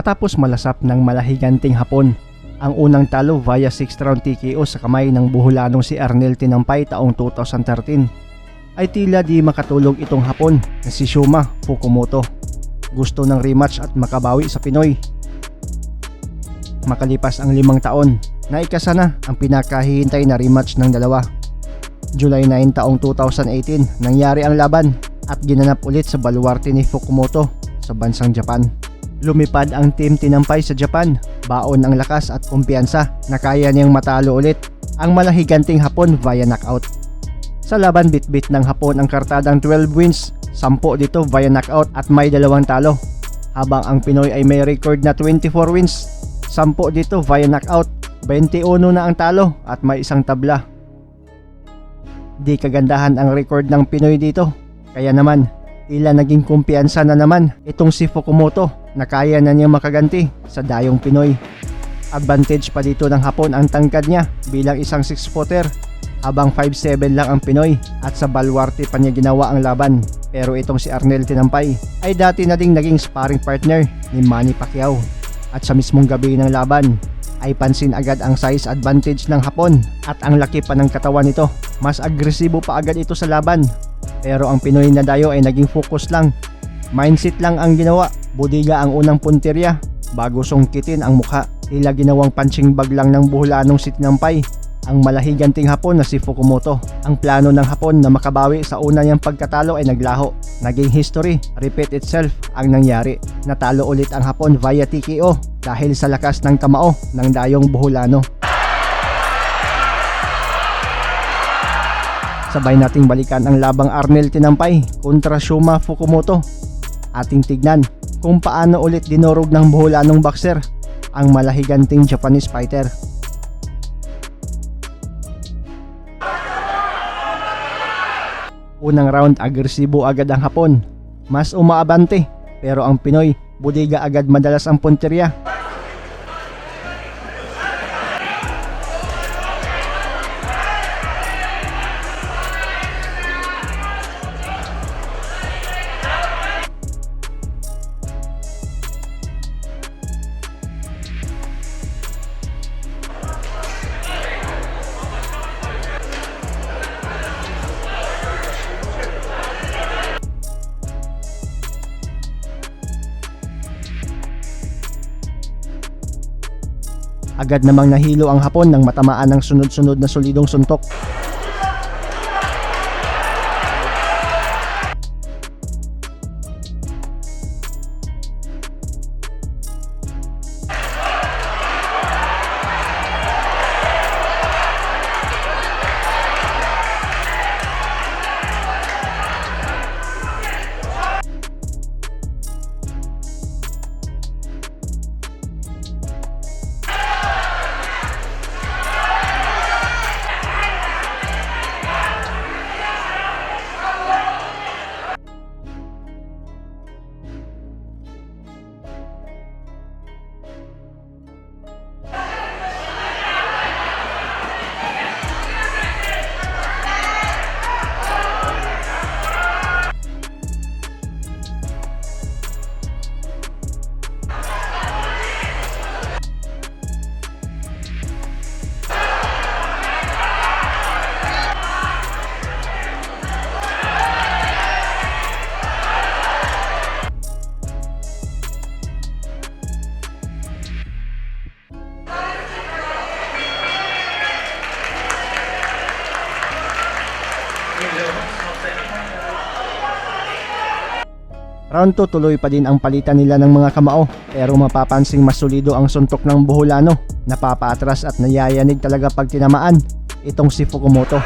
matapos malasap ng malahiganting Hapon. Ang unang talo via 6th round TKO sa kamay ng Buholanong si Arnel Tinampay taong 2013 ay tila di makatulog itong Hapon na si Shuma Fukumoto. Gusto ng rematch at makabawi sa Pinoy. Makalipas ang 5 taon, naikasa na ang pinakahihintay na rematch ng dalawa. July 9 taong 2018 nangyari ang laban at ginanap ulit sa baluarte ni Fukumoto sa bansang Japan. Lumipad ang Team Tinampay sa Japan, baon ang lakas at kumpiyansa na kaya niyang matalo ulit ang malahiganting Hapon via knockout. Sa laban bitbit ng Hapon ang kartadang 12 wins, 10 dito via knockout at may 2 talo, habang ang Pinoy ay may record na 24 wins, 10 dito via knockout, 21 na ang talo at may 1 tabla. Di kagandahan ang record ng Pinoy dito, kaya naman tila naging kumpiyansa na naman itong si Fukumoto na kaya na niyang makaganti sa dayong Pinoy. Advantage pa dito ng Hapon ang tangkad niya bilang isang 6-footer, habang 5'7" lang ang Pinoy at sa baluarte pa niya ginawa ang laban. Pero itong si Arnel Tinampay ay dati na ding naging sparring partner ni Manny Pacquiao, at sa mismong gabi ng laban ay pansin agad ang size advantage ng Hapon at ang laki pa ng katawan nito. Mas agresibo pa agad ito sa laban, pero ang Pinoy na dayo ay naging focus lang. Mindset lang ang ginawa, budiga ang unang punteriya bago sungkitin ang mukha. Tila ginawang punching bag lang ng Buholanong si Tinampay ang malahiganting Hapon na si Fukumoto. Ang plano ng Hapon na makabawi sa una niyang pagkatalo ay naglaho. Naging history, repeat itself ang nangyari. Natalo ulit ang Hapon via TKO dahil sa lakas ng kamao ng dayong Buholano. Sabay nating balikan ang labang Arnel Tinampay kontra Shuma Fukumoto. Ating tignan kung paano ulit dinurog ng Buholanong boxer ang malahiganting Japanese fighter. Unang round agresibo agad ang Hapon, mas umaabante, pero ang Pinoy budiga agad madalas ang punteriya. Agad namang nahilo ang Hapon nang matamaan ng sunod-sunod na solidong suntok. Round 2 tuloy pa din ang palitan nila ng mga kamao, pero mapapansing mas solido ang suntok ng Buholano. Napapaatras at nayayanig talaga pag tinamaan itong si Fukumoto.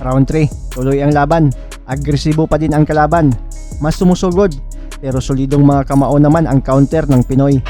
Round 3, tuloy ang laban. Agresibo pa din ang kalaban. Mas sumusugod, pero solidong mga kamao naman ang counter ng Pinoy.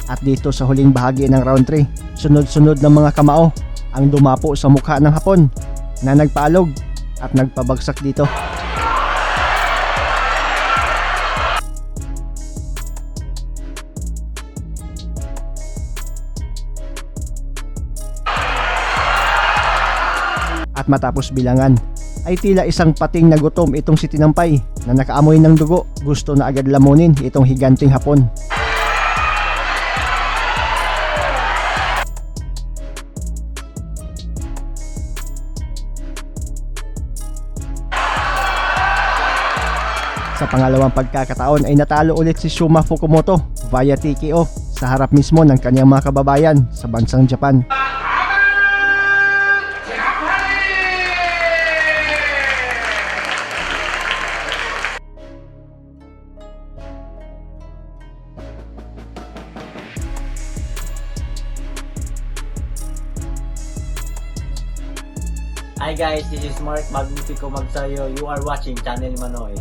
At dito sa huling bahagi ng round 3, sunod-sunod ng mga kamao ang dumapo sa mukha ng Hapon na nagpaalog at nagpabagsak dito. At matapos bilangan, ay tila isang pating na gutom itong si Tinampay na nakaamoy ng dugo. Gusto na agad lamunin itong higanting Hapon. Sa pangalawang pagkakataon ay natalo ulit si Shuma Fukumoto via TKO sa harap mismo ng kanyang mga kababayan sa bansang Japan. Hi guys, this is Mark Magnifico Magsayo. You are watching Channel Manoy.